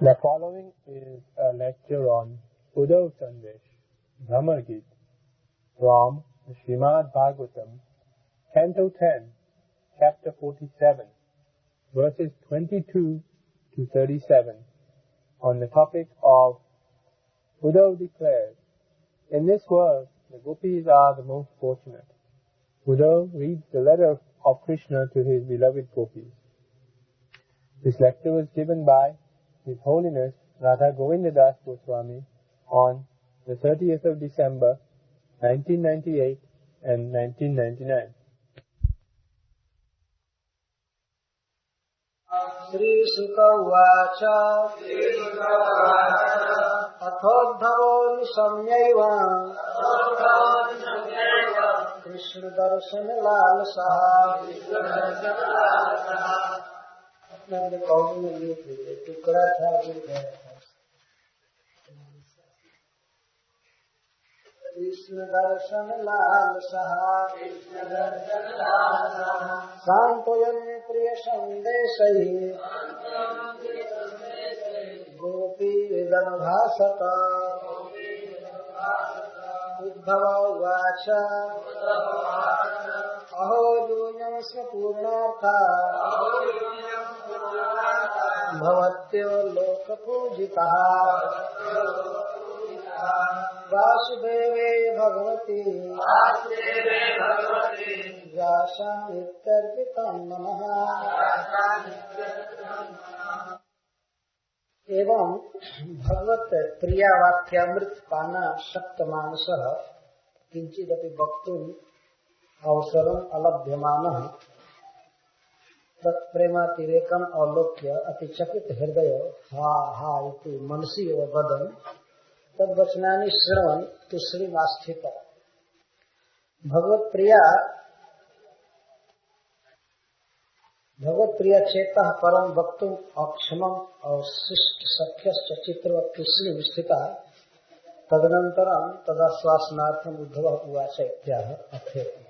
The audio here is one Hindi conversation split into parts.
The following is a lecture on Uddhav Sandesh, Bhramar Geet, from the Srimad Bhagavatam, Canto 10, Chapter 47, verses 22 to 37, on the topic of Uddhav declares, in this world the gopis are the most fortunate. Uddhav reads the letter of Krishna to his beloved gopis. This lecture was given by His Holiness Radha Govinda Das Goswami on the 30th of December 1998 and 1999. Shri Sukha Uvacha Athodhavo Nisamyaiva Krishna Darshan Lal Saha अपने कौन में लिख लीजिए टुकड़ा था गिर गया था कृष्ण दर्शन लाल सहा सांत्वयन प्रिय संदेश गोपी वेदन भाषत उद्धव उवाच अहो दूयं पूर्णार्था भवत्यो लोकपूजितः वासुदेवे भगवती व्यासामित्यर्पितं नमः। एवं भगवत प्रिया वाक्यामृत पाना शक्त मानसः किंचिदपि वक्तुम् अवसरम् अलभ्यमानः तत्प्रेमातिरेकम् अवलोक्य अतिचकित हृदय हा हा इति मनसि एव वदन् तद्वचनानि श्रवन् तुश्रीमास्थित। भगवत्प्रिय चेतः परम वक्तुम् अक्षमम् अवशिष्ट सख्यश्च चित्रवत् तुश्रीं स्थिता तदनन्तरं तदाश्वासनार्थम् उद्धवः उवाच इत्याह अथेति।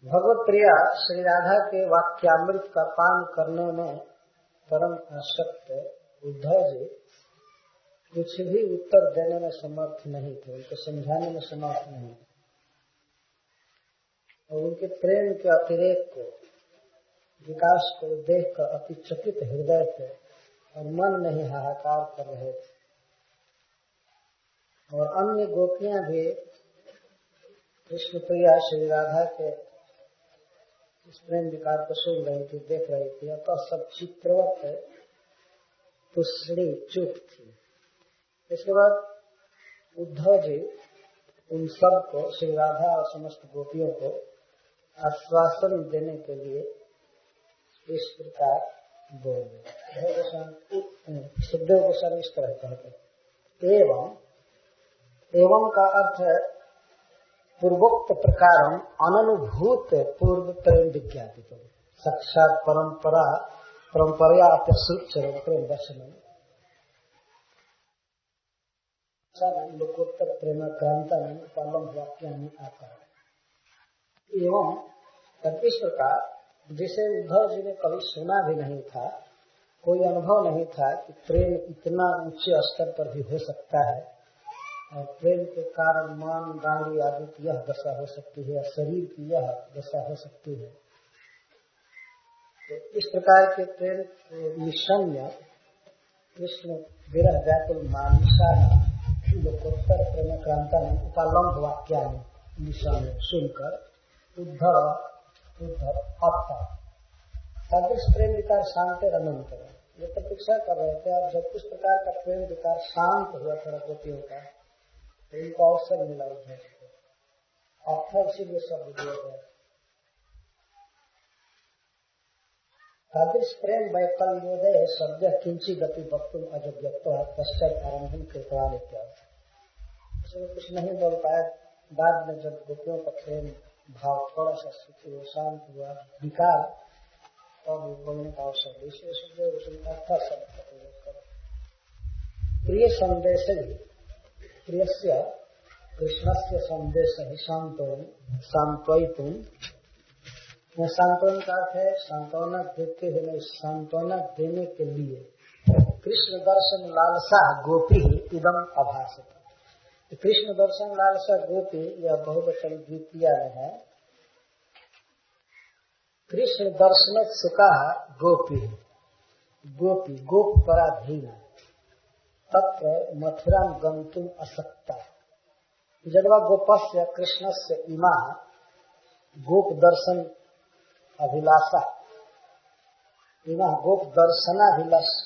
भगवत प्रिया श्री राधा के वाक्यामृत का पान करने में परम आसक्त उद्धव जी कुछ भी उत्तर देने में समर्थ नहीं थे, उनको समझाने में समर्थ नहीं थे और उनके प्रेम के अतिरेक को विकास को देखकर अति चकित हृदय थे और मन में ही हाहाकार कर रहे थे और अन्य गोपियां भी कृष्ण प्रिया श्री राधा के इस प्रेम विकार को सुन रही थी, देख रही थी, अतः सब चित्रवत तुष्णी चुप थी। इसके बाद उद्धव जी उन सब को श्री राधा और समस्त गोपियों को आश्वासन देने के लिए इस प्रकार बोले। सुखदेव गोस्वामी इस तरह कहते एवं का अर्थ है पूर्वोक्त प्रकारम अननुभूत पूर्व प्रेम विज्ञापित साक्षात परंपरा अप्यसुचरम प्रेम दर्शन लोकोत्तर प्रेम क्रांता में पालम वाक्य में आता है। एवं तब इस प्रकार जिसे उद्धव जी ने कभी सुना भी नहीं था, कोई अनुभव नहीं था कि प्रेम इतना ऊंचे स्तर पर भी हो सकता है और प्रेम के कारण मन गांडी आदि की यह दशा हो सकती है, शरीर की यह दशा हो सकती है। तो इस प्रकार के प्रेम निशम्य कृष्ण विरह व्याकुल मानसा लोकोत्तर प्रेम क्रांता में उपालंब वाक्या निशा में सुनकर उद्धव अब इस प्रेम विकार शांत अनंतर ये प्रतीक्षा कर रहे थे और जब इस प्रकार का प्रेम विकार शांत हुआ थोड़ा गोपियों का इनको अवसर मिला उद्धव को अर्थात इसीलिए सब दिया गया। तादृश प्रेम वैकल्योदय शब्द किंचिदपि वक्तुम् अयोग्यत्वात् पश्चात् आरंभं कृतवान् इत्यादि। कुछ नहीं बोल पाया, बाद में जब गोपियों का प्रेम भाव थोड़ा सा स्थिति शांत हुआ विकार तब बोलने का अवसर इसलिए शब्द अर्था शब्द का प्रयोग करो। प्रिय संदेश प्रियस्य कृष्णस्य संदेश ही सांत्वयितुम् सांत्वना का अर्थ है सांत्वना देते हुए, सांत्वना देने के लिए। कृष्ण दर्शन लालसा गोपी इदम अभाषित। कृष्ण दर्शन लालसा गोपी यह बहुवचन द्वितीय में है। कृष्ण दर्शन सुखा गोपी, गोपी गोप पराधीन तत्र मथुरा गंतुम असक्ता। जदवा गोपस्य कृष्णस्य इमा गोप दर्शन अभिलाषा, इमा गोप दर्शनाभिलाषा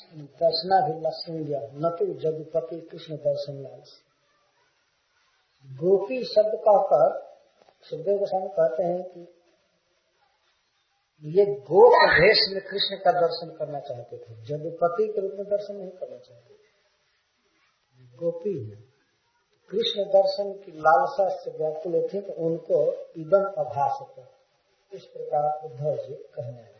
न तो जगुपति कृष्ण दर्शन लालसा। गोपी शब्द कहकर सुखदेव गोस्वामी कहते हैं कि ये गोप भेष में कृष्ण का दर्शन करना चाहते थे, जगुपति के रूप में दर्शन नहीं करना चाहते थे। गोपी कृष्ण दर्शन की लालसा से व्याकुल थे तो उनको इदम अभाषित, इस प्रकार उद्धव जी कहने लगे।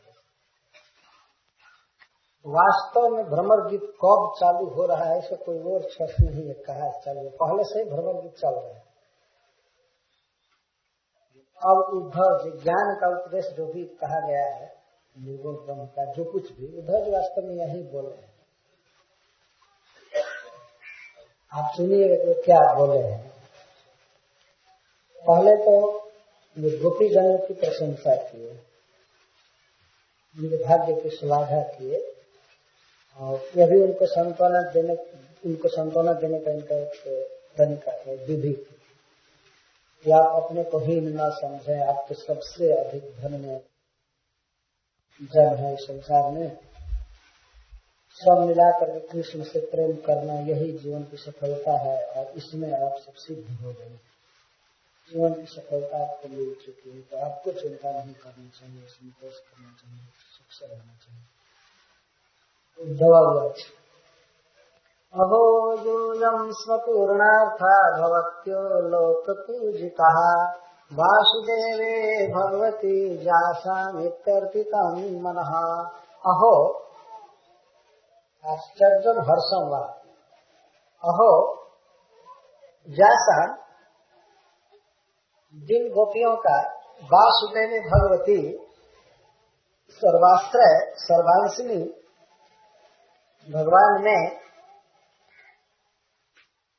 वास्तव में भ्रमर गीत कब चालू हो रहा है इसका कोई और छठ नहीं है, कहा चालू, पहले से भ्रमर गीत चल रहा है। अब उद्धव जी ज्ञान का उपदेश जो भी कहा गया है, निर्गुण ब्रह्म का जो कुछ भी, उद्धव जी वास्तव में यही बोल रहे हैं। आप सुनिएगा तो क्या बोले हैं। पहले तो ये गोपी जनों की प्रशंसा किए, उनके भाग्य की श्लाघा किए, और यह भी उनको सांत्वना देने का इनका तरीका है, विधि कि आप अपने को हीन न समझें, आप तो सबसे अधिक धन में जन है संसार में, सब मिलाकर के कृष्ण से प्रेम करना यही जीवन की सफलता है, और इसमें आप सब सिद्ध हो गए। जीवन की सफलता आपको मिल चुकी है, तो आपको चिंता नहीं करनी चाहिए, संतोष करना चाहिए, सुख से रहना चाहिए। दवा हुआ अहो यूयं स्वपूर्णार्था भवत्यो लोकपूजितः वासुदेवे भगवती जासामित्यर्पितं मनः। अहो आश्चर्यं हर्षं वा, अहो जासा जिन गोपियों का वासुदेवी भगवती सर्वाश्रय सर्वांशिनी भगवान में,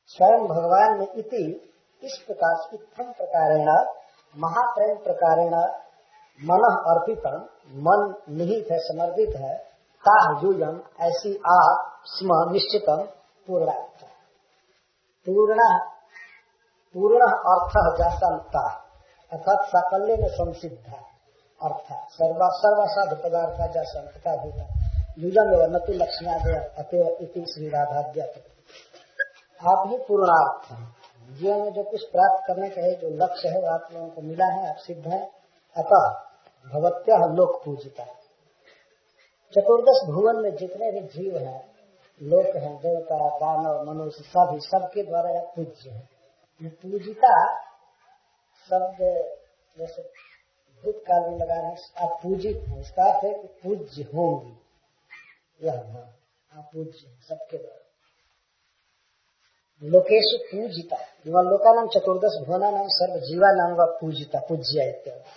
स्वयं भगवान में इति इस प्रकार इत्थम प्रकारेण महाप्रेम प्रकारेण मन अर्पितम, मन निहित है, समर्पित है, ताः यूयम् ऐसी आप स्म निश्चितम पूर्णार्थ, पूर्ण अर्थ जासंता अर्थात साकल्य में संसिद्ध अर्थ सर्वसाध पदार्थ जासंता होगा। यूयम् एवं नतु लक्ष्मणादय अतएव इति श्री राधाद्या। आप ही पूर्णार्थ हैं, जीवन में जो कुछ प्राप्त करने का है, जो लक्ष्य है, वो आप लोगों को मिला है, आप सिद्ध हैं। अतः भगवत्यः लोक पूजिता, चतुर्दश भुवन में जितने भी जीव हैं, लोक हैं, देवता दानव मनुष्य सभी, सबके द्वारा आप पूज्य हैं। ये पूजिता शब्द जैसे भूतकाल में लगा रहे हैं, आप पूजित हैं, इसका अर्थ है कि पूज्य होंगी, यह आप पूज्य हैं सबके द्वारा। लोकेशु पूजिता, लोका नाम चतुर्दश भुवना नाम सर्व जीवा नाम व पूजिता पूज्य इत्यादि।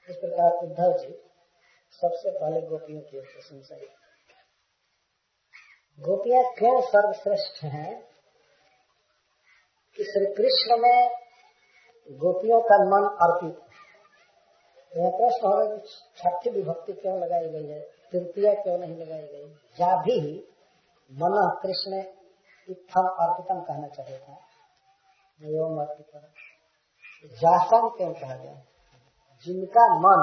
इस प्रकार उद्धव जी सबसे पहले गोपियों की प्रशंसा। गोपियां क्यों सर्वश्रेष्ठ हैं कि श्री कृष्ण में गोपियों का मन अर्पित। यह प्रश्न होगा कि छठी विभक्ति क्यों लगाई गई है, तृतीया क्यों नहीं लगाई गई। या भी मन कृष्ण इत्थम अर्पितम कहना चाहिए था, एवं अर्पितम। जासम क्यों कहा गया, जिनका मन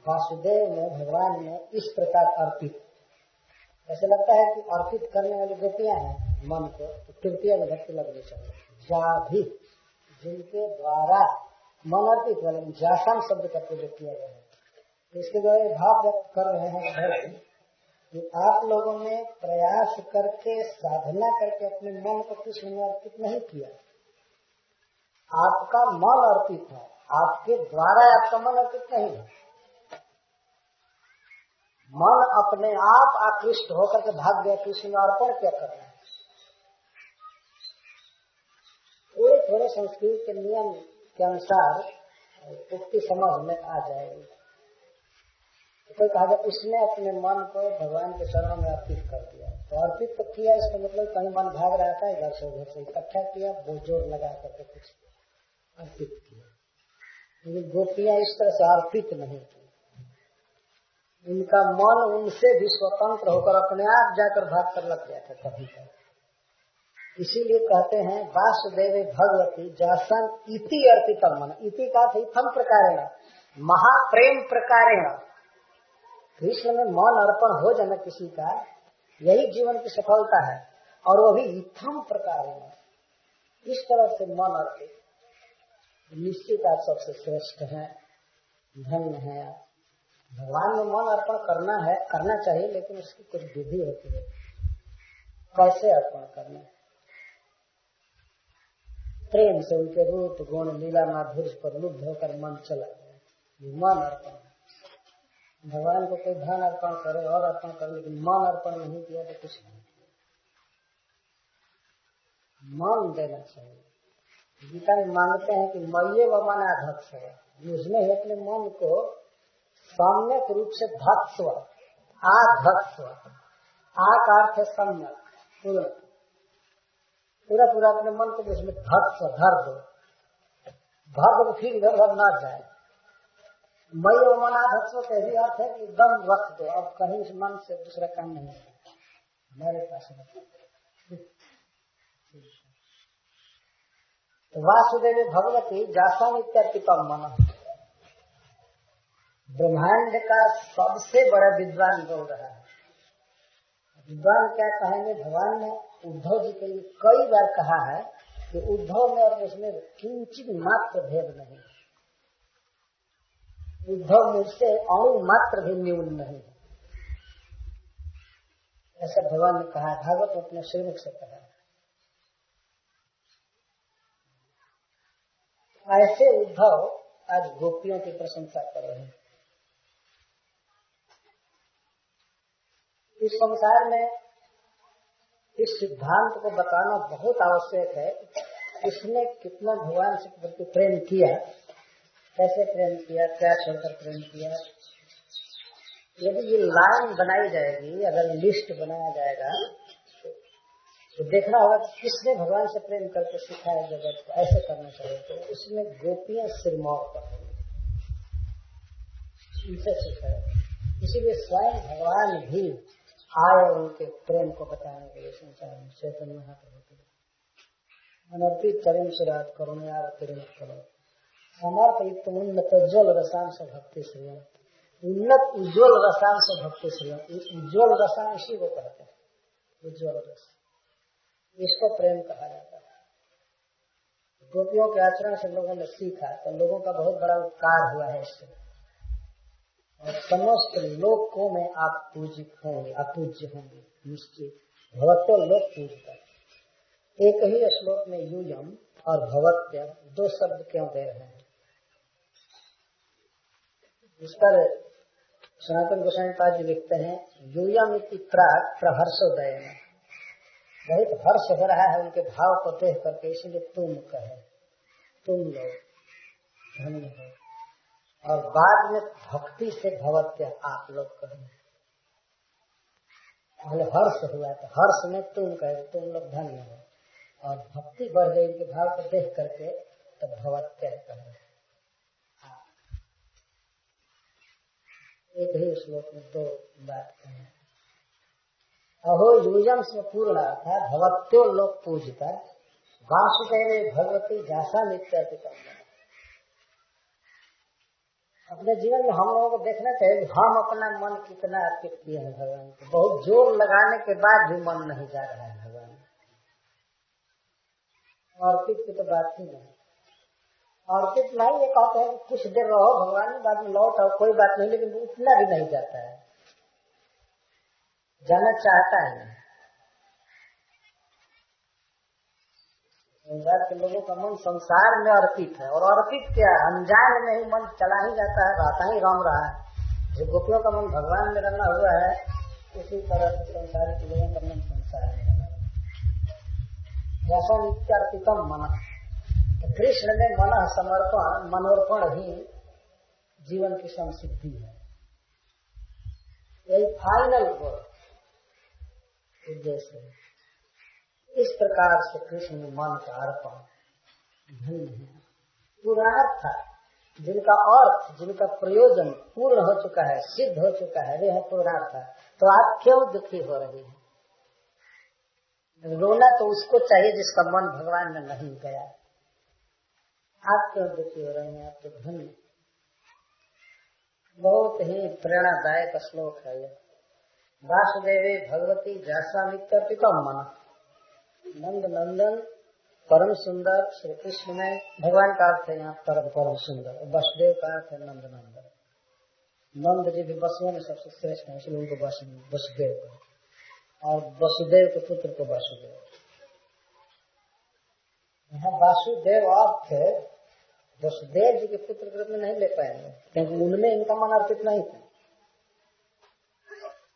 वासुदेव में भगवान में इस प्रकार अर्पित। ऐसे लगता है कि अर्पित करने वाली गोपियां हैं मन को, तो तृतीय विभक्ति लगनी चाहिए। जा भी जिनके द्वारा मन अर्पित वाले जासम शब्द का प्रयोग किया गया है, तो इसके द्वारा भाव व्यक्त कर रहे हैं कि आप लोगों ने प्रयास करके साधना करके अपने मन को कृष्ण में अर्पित नहीं किया, आपका मन अर्पित है, आपके द्वारा आपका मन अर्पित नहीं है। मन अपने आप आकृष्ट होकर के भाग गया कृष्ण में अर्पण क्या कर रहा है। थोड़े थोड़े संस्कृत के नियम के अनुसार उक्ति समझ में आ जाएगी। कोई कहा जब उसने अपने मन को भगवान के चरणों में अर्पित कर दिया, तो अर्पित तो किया, इसका मतलब कहीं मन भाग रहा था, इधर से उधर से इकट्ठा किया, वो जोर लगा करके कुछ अर्पित किया। लेकिन गोपियां इस तरह से अर्पित नहीं की, उनका मन उनसे भी स्वतंत्र होकर अपने आप जाकर भाग कर लग गया था कभी तक। इसीलिए कहते हैं वासुदेव भगवती जासन इति अर्पितम मन। इति का इथम प्रकारेण महाप्रेम प्रकारेण। कृष्ण में मन अर्पण हो जाना किसी का, यही जीवन की सफलता है। और वो भी इथम प्रकारेण, इस तरह से मन अर्पित, निश्चित आप सबसे श्रेष्ठ है, धन्य है। भगवान में मन अर्पण करना है, करना चाहिए, लेकिन उसकी कुछ विधि होती है, कैसे अर्पण करना है। प्रेम से उनके रूप गुण लीला माधुर्य पर लुब्ध होकर मन चला गया, मन अर्पण। भगवान को कोई धन अर्पण करे और अर्पण करे, लेकिन मन अर्पण नहीं किया तो कुछ नहीं। मन देना चाहिए। गीता में मांगते हैं कि मये व मनाधत्स्व, उसमें ही अपने मन को सम्यक रूप से धत्स्व, आधत्स्व, आ का अर्थ है सम्यक, पूरा पूरा अपने मन को उसमें धत्स्व धर दो, फिर इधर उधर न जाए। मई व मनाधत्स्व का भी अर्थ है कि एकदम रख दो, अब कहीं इस मन से दूसरा काम नहीं है, हमारे पास तो वासुदेव भगवती जासन इत्यर्पितम मन। ब्रह्मांड का सबसे बड़ा विद्वान बोल रहा है। विद्वान क्या कहेंगे, भगवान ने उद्धव जी के लिए कई बार कहा है कि उद्धव में और उसमें किंचित मात्र भेद नहीं, उद्धव मुझसे अणु मात्र भी न्यून नहीं, ऐसा भगवान ने कहा। भागवत अपने श्रीमुख से कहा। ऐसे उद्धव आज गोपियों की प्रशंसा कर रहे हैं। इस संसार में इस सिद्धांत को बताना बहुत आवश्यक है, इसने कितना भगवान से प्रति प्रेम किया, कैसे प्रेम किया, क्या छोड़कर प्रेम किया। यदि ये लाइन बनाई जाएगी, अगर लिस्ट बनाया जाएगा, तो देखना होगा कि किसने भगवान से प्रेम करके सिखाया जगत को ऐसे करना चाहिए। तो उसमें गोपियां सिरमौर पर उनसे सिखाया। इसीलिए स्वयं भगवान भी आए उनके प्रेम को बताने के लिए संसार में चैतन्य महाप्रभु के अनर्पित करें शिरात करुणा करो समर्पित उन्नत उज्ज्वल रसांश भक्ति श्रियम। उन्नत उज्ज्वल रसांश भक्ति श्रियम, उज्ज्वल रसांश इसी को कहते हैं, उज्ज्वल रस, इसको प्रेम कहा जाता है। गोपियों के आचरण से लोगों ने सीखा, तो लोगों का बहुत बड़ा उपकार हुआ है इससे, और समस्त लोकों में आप पूजित होंगे, अपूज्य होंगे निश्चित। भवत्व लोक पूजता। एक ही श्लोक में यूयम और भवत्य दो शब्द क्यों दे रहे हैं, इस पर सनातन गोस्वामी पाद जी लिखते हैं, यूयम इति प्राक प्रहर्षोदय में, बहुत हर्ष हो रहा है उनके भाव को देख करके, इसलिए तुम कहे, तुम लोग धन्य हो। और बाद में भक्ति से भवत्य आप लोग कहें। पहले हर्ष हुआ तो हर्ष में तुम कहे, तुम लोग धन्य हो, और भक्ति बढ़ गई इनके भाव को देख करके तो भवत्य कहे। एक ही श्लोक में दो बात कहें। अहो यूयम से पूर्ण था भवत्यो लोक पूजता वासुदेव भगवती जासा नित्य। अपने जीवन में हम लोगों को देखना चाहिए कि हम अपना मन कितना अर्पित किए हैं भगवान को। बहुत जोर लगाने के बाद भी मन नहीं जा रहा है भगवान, अर्पित की तो बात ही नहीं। अर्पित नहीं, ये कहते हैं कि कुछ देर रहो भगवान में, बाद में लौट आओ, कोई बात नहीं, लेकिन उतना भी नहीं जाता है, जाना चाहता है नहीं। संसार के लोगों का मन संसार में अर्पित है, और अर्पित क्या, अनजान में ही मन चला ही जाता है, रहता ही रम रहा है। जो गोपियों का मन भगवान में रंगा हुआ है, उसी तरह से संसार के लोगों का मन संसार में रंगा हुआ है। जैसा नित्य अर्पितम मन, तो कृष्ण में मन समर्पण मनोर्पण ही जीवन की संसिद्धि है। यही फाइनल उद्देश्य है। इस प्रकार से कृष्ण में मन का अर्पण धन्य है। पुरुषार्थ जिनका अर्थ जिनका प्रयोजन पूर्ण हो चुका है, सिद्ध हो चुका है, वे है पुरुषार्थ। तो आप क्यों दुखी हो रही हैं? रोना तो उसको चाहिए जिसका मन भगवान में नहीं गया। आप क्यों दुखी हो रहे हैं? आप तो धन्य। बहुत ही प्रेरणादायक श्लोक है यह। वासुदेवे भगवती जासामित्यर्पितम मन। नंद नंदन परम सुंदर श्री कृष्ण में भगवान का अर्थ है यहाँ परम सुंदर। वसुदेव का अर्थ है नंद नंदन। नंद जी भी वसुओं में सबसे श्रेष्ठ है, इसलिए उनको वसुदेव को, और वसुदेव के पुत्र को वासुदेव। यहाँ वासुदेव अर्थ वसुदेव जी के पुत्र के रूप में नहीं ले पाएंगे, क्योंकि उनमें इनका मन अर्पित नहीं था।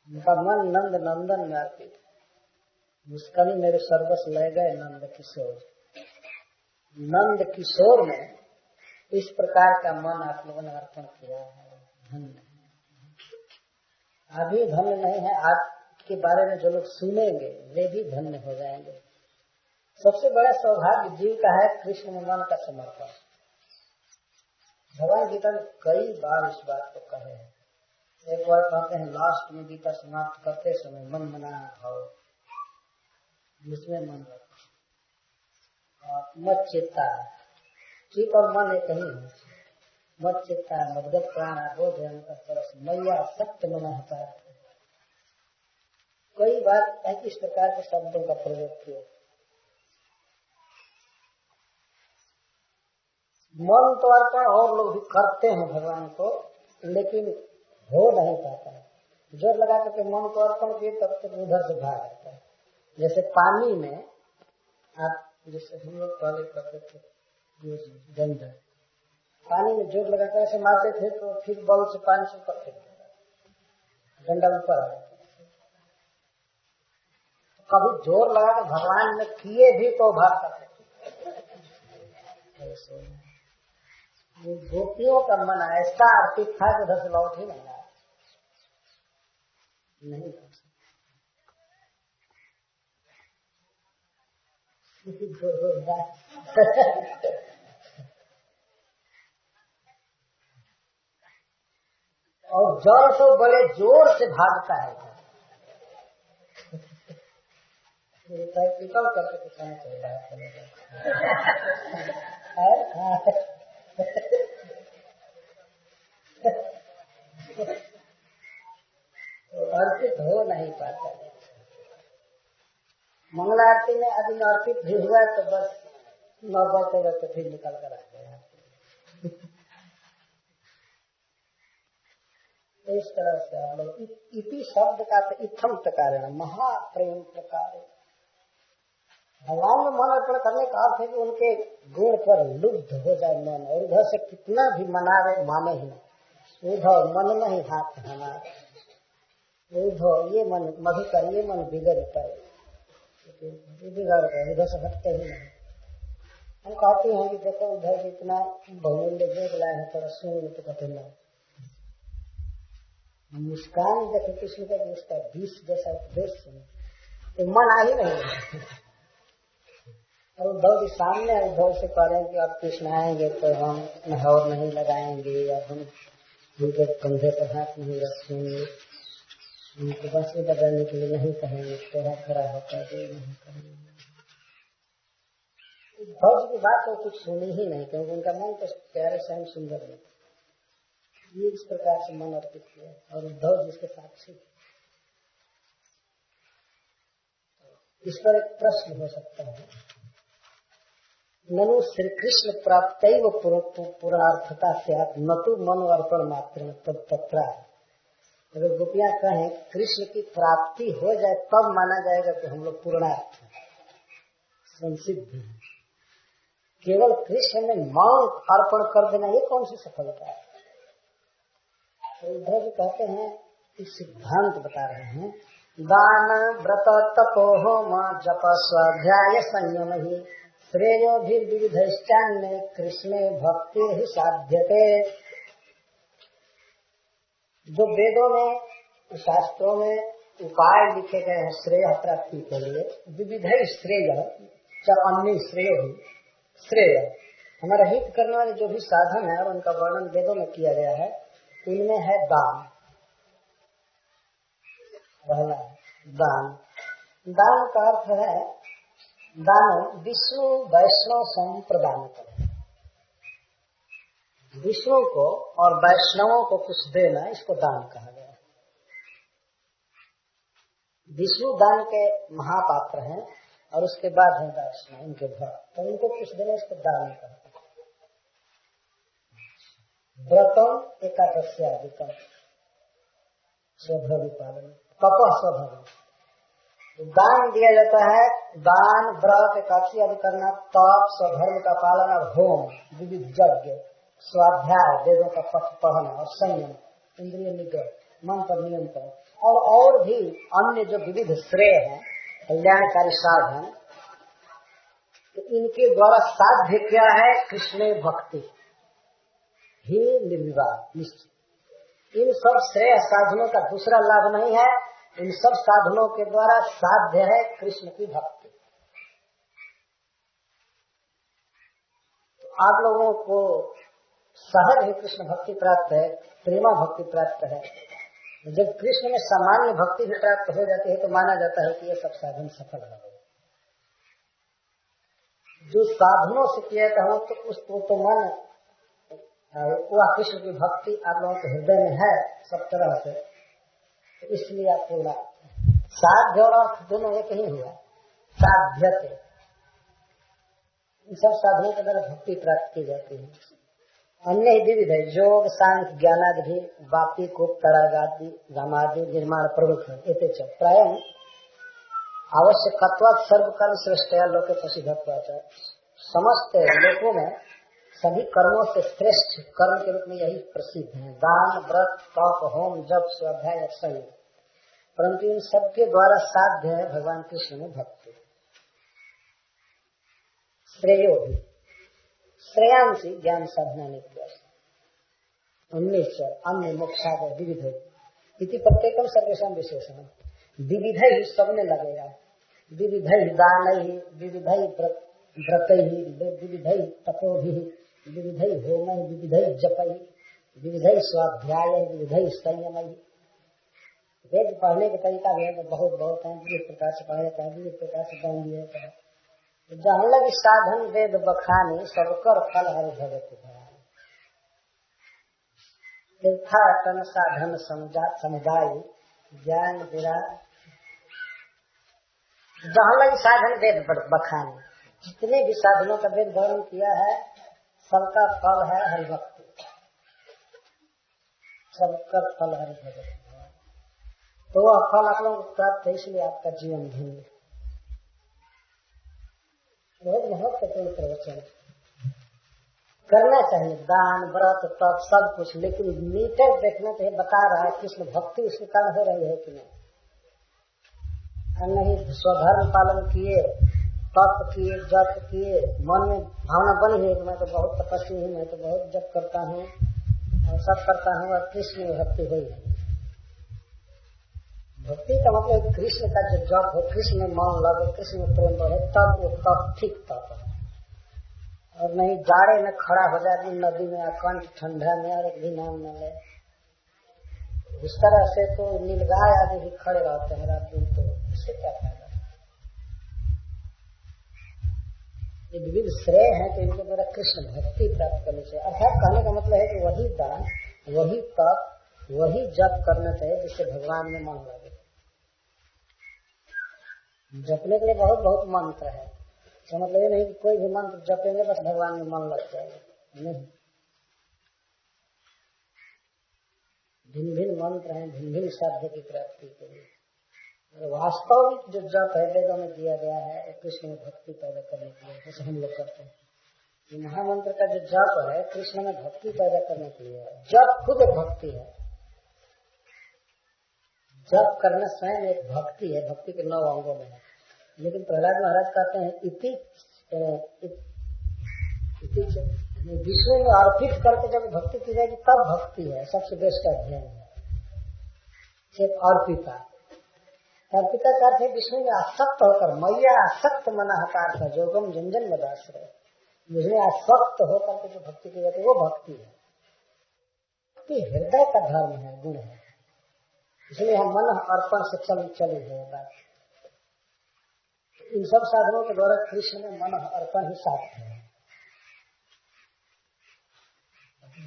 उनका मन नंद नंदन में अर्पित। मुस्कानी मेरे सर्वस्व ले गए नंद किशोर। नंद किशोर में इस प्रकार का मन आप लोगों ने अर्पण किया है। धन्य। अभी धन्य नहीं है, आपके बारे में जो लोग सुनेंगे वे भी धन्य हो जाएंगे। सबसे बड़ा सौभाग्य जीव का है कृष्ण में मन का समर्पण। भगवान गीता में कई बार इस बात को कहे हैं। एक बार कहते हैं लास्ट में गीता समाप्त करते समय मन मना भाव, जिसमें मन रखो, मत चित्ता, ठीक और मन एक ही है। मत चित्ता मदगत प्राण बोध तरस मैया सत्य मना होता है। कई बार इस प्रकार के शब्दों का प्रयोग किया। मन तो अर्पण और लोग भी करते हैं भगवान को, लेकिन हो नहीं पाता है। जोर लगा करके मन को अर्पण किए तब तक उधर से भाग आता है। जैसे पानी में आप, जैसे हम लोग पहले करते थे डंडा, पानी में जोर लगाकर ऐसे मारते थे तो फिर बल से पानी से ऊपर फेंक देता, डंडा ऊपर आ जाता। कभी जोर लगाकर भगवान में किए भी तो भाग सकते। गोपियों का मन ऐसा अर्पित था कि उधर से लौट ही नहीं आया। नहीं और जल तो बड़े जोर से भागता है। प्रैक्टिकल करके दिखाना चाहिए। अर्पित हो नहीं पाता। मंगला आरती में अभी अर्पित भी हुआ तो बस नौबत होगा तो फिर निकल कर आ गया। इस तरह से हम लोग इति शब्द का इत्थम प्रकार महाप्रेम प्रकार भगवान में मन अर्पण करने का अर्थ है कि उनके गुण पर लुब्ध हो जाए मन, और उधर से कितना भी मनावे माने ही नहीं। उधर मन में ही हाथ हमारे उधर ये मन मधुकर ये मन बिगड़ पाए, बिगड़ गए, उधर से हटते ही नहीं। हम कहते हैं कि देखो उधर जितना बहुमूल्य देख लाए हैं थोड़ा सुन तो कहते नहीं। मुस्कान देखे कृष्ण का उसका 20 जैसा उपदेश सुने तो मन आ ही नहीं। और उद्धव जी सामने उद्धव से कह रहे हैं कि आप कृष्ण आएंगे तो हम नहर नहीं लगाएंगे या हम उनके कंधे पर हाथ नहीं रखेंगे, उनको बस में बदलने के लिए नहीं कहेंगे, थोड़ा खड़ा होकर नहीं करेंगे। उद्धव जी की बात तो कुछ सुनी ही नहीं, क्योंकि उनका मन तो प्यारे श्याम सुंदर नहीं। ये इस प्रकार से मन अर्पित किया और उद्धव जी इसके साक्षी। इस पर एक प्रश्न हो सकता है, ननु श्री कृष्ण प्राप्त पूर्णार्थता से न तो मन अर्पण मात्र तत्रा। अगर गोपियां कहें कृष्ण की प्राप्ति हो जाए तब माना जाएगा कि हम लोग पूर्णार्थ संसिद्ध हैं। केवल कृष्ण में मन अर्पण कर देना ये कौन सी सफलता है? तो उद्धव जी कहते हैं इस सिद्धांत बता रहे हैं, दान व्रत तपो होम जप स्वाध्याय संयम ही श्रेयो भी विविधश्चान्य कृष्णे भक्ति ही साध्यते। जो वेदों में शास्त्रों में उपाय लिखे गए हैं श्रेय प्राप्ति के लिए, विविध श्रेय अन्य श्रेय भी श्रेय हमारा हित करने वाले जो भी साधन है और उनका वर्णन वेदों में किया गया है, उनमें है दान। पहला दान, दान का अर्थ है दान विष्णु वैष्णव संप्रदान कर, विष्णु को और वैष्णवों को कुछ देना, इसको दान कहा गया है। विष्णु दान के महापात्र हैं और उसके बाद है वैष्णव उनके भक्त, तो उनको कुछ देना इसको दान कहते हैं। व्रतम एकादश्यादिकम स्वभवि पालन तप स्वभवि, दान दिया जाता है। दान व्रत एकादशी आदि करना, तप स्वधर्म का पालन और होम विविध यज्ञ स्वाध्याय वेदों का पठ पढ़ना और संयम इंद्रिय निग्रह मन पर नियंत्रण और भी अन्य जो विविध श्रेय हैं कल्याणकारी साधन, तो इनके द्वारा साध्य क्या है? कृष्ण भक्ति ही निर्विवाद निश्चित। इन सब श्रेय साधनों का दूसरा लाभ नहीं है, इन सब साधनों के द्वारा साध्य है कृष्ण की भक्ति। तो आप लोगों को सहज ही कृष्ण भक्ति प्राप्त है, प्रेमा भक्ति प्राप्त है। जब कृष्ण में सामान्य भक्ति भी प्राप्त हो जाती है तो माना जाता है कि ये सब साधन सफल हो गए। जो साधनों से किया था वो तो उसको तो मन वह कृष्ण की भक्ति आप लोगों के हृदय में है सब तरह से, तो इसलिए आपको साध्य और अर्थ दोनों एक ही हुआ, साध्यते। इन सब साधनों के द्वारा भक्ति प्राप्त की जाती है। अन्य ही विविध है, योग सांख्य ज्ञानादि वापी को तरागादि रामादि निर्माण प्रमुख है। प्राय आवश्यकत्वात् सर्वकाल श्रेष्ठया लोके प्रसिद्धत्वात्, समस्त लोकों में सभी कर्मों से श्रेष्ठ कर्म के रूप में यही प्रसिद्ध है, दान व्रत तप होम जप स्वाध्याय संयम। परंतु इन सबके द्वारा साध्य है भगवान कृष्ण में भक्ति। श्रेयो भी श्रेयांसी ज्ञान साधना नित्य अन्य मोक्षादय विविध इति प्रत्येकम सर्वेशम विशेषण। विविध ही सबने लगेगा, विविध ही दान ही, विविध ही व्रत ही, विविध ही तपोभि, विविध ही होम, विविध ही जप, विविध ही स्वाध्याय, विविध ही संयम। वेद पढ़ने के तरीका भी है तो बहुत है, विविध प्रकार से पढ़ा जाता है, विविध प्रकार से दान दिया जाता है। जहाँ लगी साधन वेद बखानी सबकर फल हरि भगत तीर्थाटन साधन समुदाय ज्ञान विराट। जहाँ लगी साधन वेद बखानी, जितने भी साधनों का वेद वर्णन किया है सबका फल है हरिभक्ति, सबका फल हरि भगत। तो वह फल आप लोगों को प्राप्त है, इसलिए आपका जीवन धन्य। बहुत महत्वपूर्ण प्रवचन करना चाहिए, दान व्रत तप सब कुछ, लेकिन मीटर देखना चाहिए। बता रहा है कृष्ण भक्ति उसके कारण हो रही है कि नहीं, नहीं स्वधर्म पालन किए, तप किए, जप किए, मन में भावना बनी है कि मैं तो बहुत तपस्वी हूँ, मैं तो बहुत जप करता हूँ और सब करता हूँ, और कृष्ण में भक्ति हुई है। भक्ति का मतलब कृष्ण का जो जप हो, कृष्ण में मन लगे, कृष्ण में प्रेम बढ़े, तब वो तप ठीक तप है। और नहीं जाड़े में खड़ा हो जाए नदी में, अकंठ ठंडा में, और एक भी नाम न ले। इस तरह से तो नीलगाय आदि भी खड़े रहते हैं रात दिन, तो इससे क्या फायदा। ये विविध श्रेय है कि इनके द्वारा कृष्ण भक्ति प्राप्त करनी चाहिए। अर्थात कहने का मतलब है कि वही दान, वही तप, वही जप करना चाहिए जिससे भगवान में मन लगे। जपने के लिए बहुत मंत्र है, तो मतलब ये नहीं कि कोई भी मंत्र जपेंगे बस भगवान में मन लग जाएगा, नहीं। भिन्न भिन्न मंत्र हैं, भिन्न भिन्न साध्य की प्राप्ति के लिए। वास्तविक जो जप है वेदों में दिया गया है कृष्ण में भक्ति पैदा करने के लिए, जैसे हम लोग करते हैं। ये महामंत्र का जो जप है कृष्ण में भक्ति पैदा करने के लिए है। जप खुद एक भक्ति है, जप करना स्वयं एक भक्ति है, भक्ति के 9 अंगों में है। लेकिन प्रहलाद महाराज कहते हैं इति विष्णु में अर्पित करके जब भक्ति की जाएगी तब भक्ति है, सबसे बेस्ट अध्ययन है। सिर्फ अर्पिता का अर्थ है विष्णु में आसक्त होकर, मैया आसक्त मना का अर्थ है जोगम जंजन मदाश्रय, मुझे आसक्त होकर के जो भक्ति की जाती है वो भक्ति है। भक्ति हृदय का धर्म है, गुण है, इसलिए हम मन अर्पण से चले गए बात। इन सब साधनों के द्वारा कृष्ण में मन अर्पण ही साध्य है।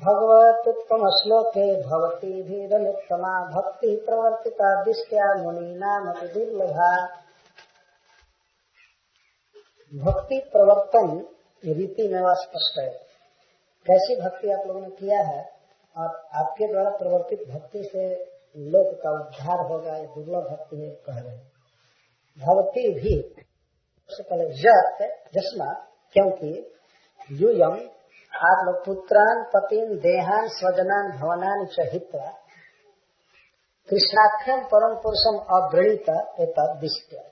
भगवत उत्तम श्लोके भवती धीरनुत्तमा भक्ति प्रवर्तिता दिष्ट्या मुनीनाम दुर्लभा। भक्ति प्रवर्तन रीति में वह स्पष्ट है। कैसी भक्ति आप लोगों ने किया है और आपके द्वारा प्रवर्तित भक्ति से लोक का उद्धार होगा, ये दुर्लभ भक्ति है कह रहे हैं। भवती भी सबसे पहले जस्मा, क्योंकि यूयम आप लोग पुत्रान पतिन देहान स्वजनान भवनान च हित्वा कृष्णाख्यम परम पुरुषम अवृणीत एतद् दिष्ट्या।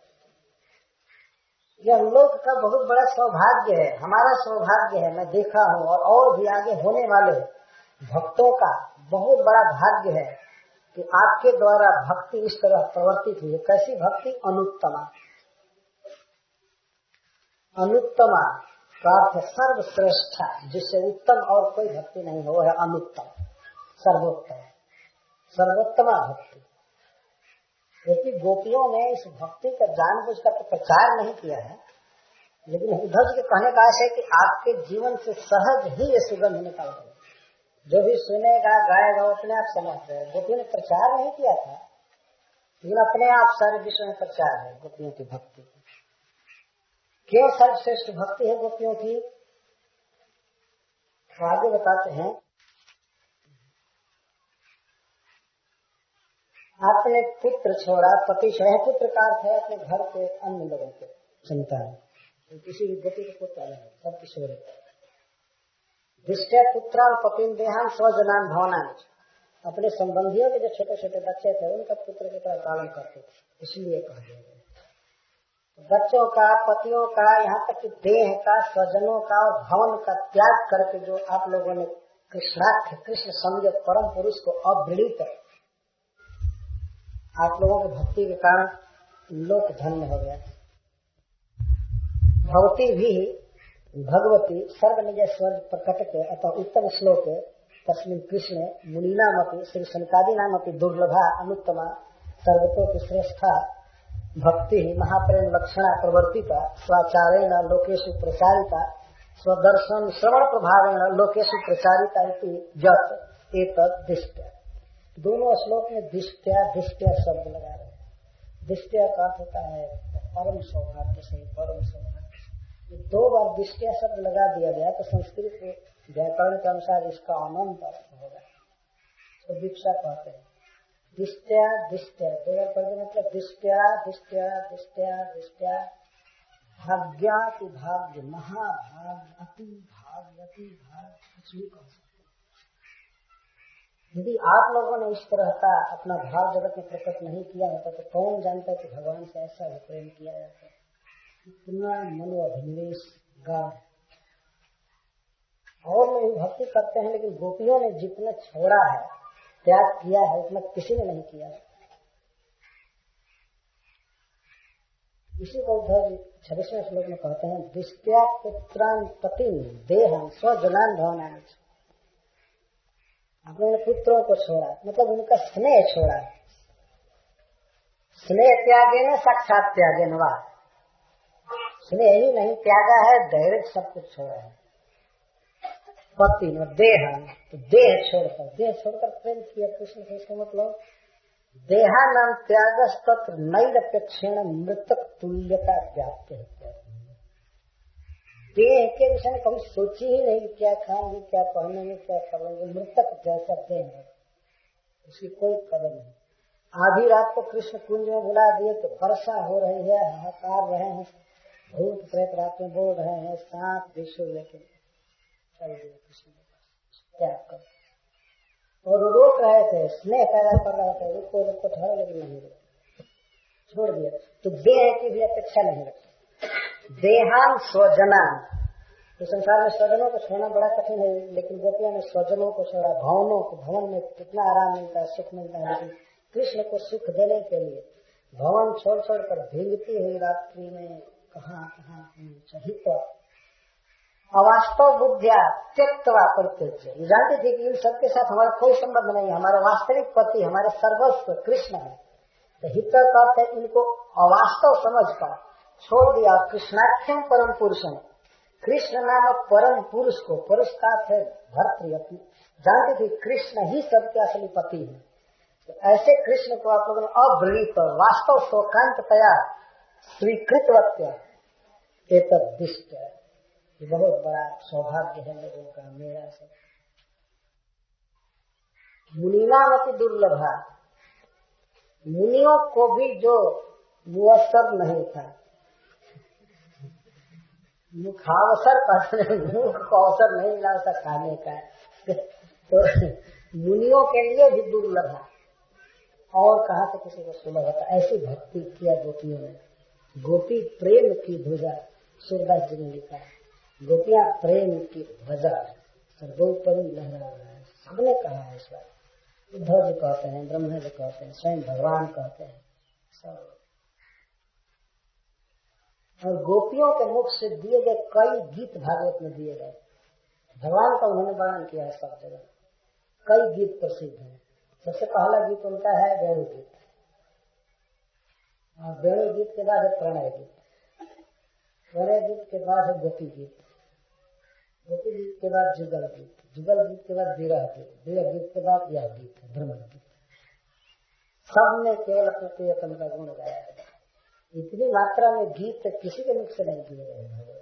यह लोक का बहुत बड़ा सौभाग्य है, हमारा सौभाग्य है। मैं देखा हूँ और भी आगे होने वाले भक्तों का बहुत बड़ा भाग्य है कि आपके द्वारा भक्ति इस तरह प्रवर्तित हुई है। कैसी भक्ति? अनुत्तमा। अनुत्तमा का अर्थ सर्वश्रेष्ठा, जिससे उत्तम और कोई भक्ति नहीं हो, वो है अनुत्तम, सर्वोत्तम, सर्वोत्तमा भक्ति। क्योंकि गोपियों ने इस भक्ति का जानबूझकर तो प्रचार नहीं किया है, लेकिन उद्धव जी के कहने का आशय है कि आपके जीवन से सहज ही ये सुगंध निकल गई। जो भी सुनेगा गाएगा वो अपने आप समझ रहे। गोपियों ने प्रचार नहीं किया था, लेकिन अपने आप सारे विश्व में प्रचार है गोपियों की भक्ति। क्यों सर्वश्रेष्ठ भक्ति है गोपियों की? आगे बताते हैं। आपने पुत्र छोड़ा, पति छोड़ा। पुत्र का अर्थ है अपने घर के अन्य लोगों के संतान, किसी भी गोपी के पुत्र नहीं, सब किशोर। दिष्ट्या पुत्रान पतिन देहान स्वजनान भवनान, अपने संबंधियों के जो छोटे छोटे बच्चे थे उनका पुत्र की तरह पालन करते थे, इसलिए कह दिया। बच्चों का, पतियों का, यहाँ तक कि देह का, स्वजनों का और भवन का त्याग करके जो आप लोगों ने कृष्णाख्य कृष्ण समझे परम पुरुष को अवृणीत, आप लोगों की भक्ति के कारण लोक धन्य हो गया। भवती भी भगवती सर्व निज स्वर्ग प्रकट के अतः उत्तम श्लोक तस्मिन कृष्ण मुनीनामपि श्री सनकादीनामपि दुर्लभा अनुत्तमा सर्वतो की श्रेष्ठा भक्ति महाप्रेम लक्षणा प्रवर्तिता स्वाचारेण लोकेषु प्रचारिता स्वदर्शन श्रवण प्रभावेण लोकेषु प्रचारिता इति जत एतद् दिष्ट्या। दोनों श्लोक में दिष्ट्या दिष्ट्या शब्द लगा रहे हैं। दिष्ट्या का अर्थ होता है परम सौभाग्य से, परम सौभाग्य से। दो बार दिष्ट्या शब्द लगा दिया गया तो संस्कृत व्याकरण के अनुसार इसका अनंत अर्थ होगा, तो दीक्षा कहते हैं। दिष्ट्या दिष्ट्या दो बार पढ़ने मतलब दिष्ट्या दिष्ट्या दिष्ट्या दिष्ट्या भाग्याति भाग्य, महाभाग, अति भाग, अति भाग, कुछ भी कह सकते। यदि आप लोगों ने इस तरह का अपना भाव जगत में प्रकट नहीं किया होता तो कौन जानता कि भगवान से ऐसा भी प्रेम किया जाता है। इतना मनोअभिनिवेश गाढ़। और लोग भक्ति करते हैं, लेकिन गोपियों ने जितना छोड़ा है, त्याग किया है, उतना किसी ने नहीं किया। इसी को उद्धव 26वें श्लोक में कहते हैं दिष्ट्या पुत्रान पतिन देहन स्वजनान भवनान। अपने पुत्रों को छोड़ा मतलब उनका स्नेह छोड़ा। स्नेह त्यागे न साक्षात त्यागे न, स्नेह ही नहीं त्यागा है, डायरेक्ट सब कुछ छोड़ा है। पति न देहन, तो देह छोड़कर प्रेम किया कृष्ण से। इसका मतलब देहानाम त्यागस्तत्र नैरपेक्षेण मृतक तुल्यता व्याप्त है। देह के विषय में कभी सोची ही नहीं क्या खाएंगे, क्या पहनेंगे, क्या करेंगे। मृतक जैसा देह है, उसकी कोई कदर नहीं। आधी रात को कृष्ण कुंज में बुला दिए तो वर्षा हो रही है, हाहाकार रहे हैं, भूत प्रेत रात में बोल रहे हैं, सांप विश्व, लेकिन चल दिया कृष्ण त्याग कर। और रोक रहे थे, स्नेह पैदा कर रहे थे, रुको रुको ठहरो, लेकिन नहीं रुको, छोड़ दिया। तो देह की भी अपेक्षा नहीं रखी, देहान स्वजनान। तो संसार में स्वजनों को छोड़ना बड़ा कठिन है, लेकिन गोपियों ने स्वजनों को छोड़ा, भवनों को, भवन में कितना आराम मिलता है, सुख मिलता है, लेकिन कृष्ण को सुख देने के लिए भवन छोड़ छोड़ कर भीगती हुई रात्रि में कहाँ चाहित अवास्तव बुद्धिया त्यक्तवा प्रत्यक्ष। ये जानती थी कि इन सबके साथ हमारा कोई संबंध नहीं है, हमारे वास्तविक पति हमारे सर्वस्व कृष्ण है। तो हित करते इनको अवास्तव समझकर छोड़ दिया। कृष्णाख्यम परम पुरुषम, कृष्ण नामक परम पुरुष को, पुरुष का है भर्तृ, जानती थी कृष्ण ही सबके असली पति है। तो ऐसे कृष्ण को आप लोगों ने अवृत वास्तव शोकांततया स्वीकृतवत्य एतद्दिष्ट। ये बहुत बड़ा सौभाग्य है लोगों का, मेरा से। मुनिनामपि दुर्लभा, मुनियों को भी जो मुअस्सर नहीं था, मुखावसर कहते, मुख को अवसर नहीं मिला उसका खाने का, तो मुनियों के लिए भी दुर्लभ है। और कहा से किसी को सुलभ होता, ऐसी भक्ति किया गोपियों ने। गोपी प्रेम की ध्वजा, सूरदास जी ने लिखा है, गोपियां प्रेम की ध्वजा सर्वोपरि लहरा रहा है। सबने कहा है इस बार, उद्धव जी कहते हैं, ब्रह्मा जी कहते हैं, स्वयं भगवान कहते हैं सब। और गोपियों के मुख से दिए गए कई गीत भागवत में दिए गए, भगवान का उन्होंने वर्णन किया है सब जगह। कई गीत प्रसिद्ध हैं। सबसे पहला गीत उनका है वेणु गीत, और वेणु गीत के बाद है प्रणय गीत, प्रणय गीत के बाद है गोपी गीत, गोपी गीत के बाद जुगल गीत, जुगल गीत के बाद विरह गीत, विरह गीत के बाद यह गीत है भ्रमर गीत। सबने केवल अपने प्रियतम का गुण गाया है। इतनी मात्रा में गीत किसी के मुख से नहीं दिए गए भगवान।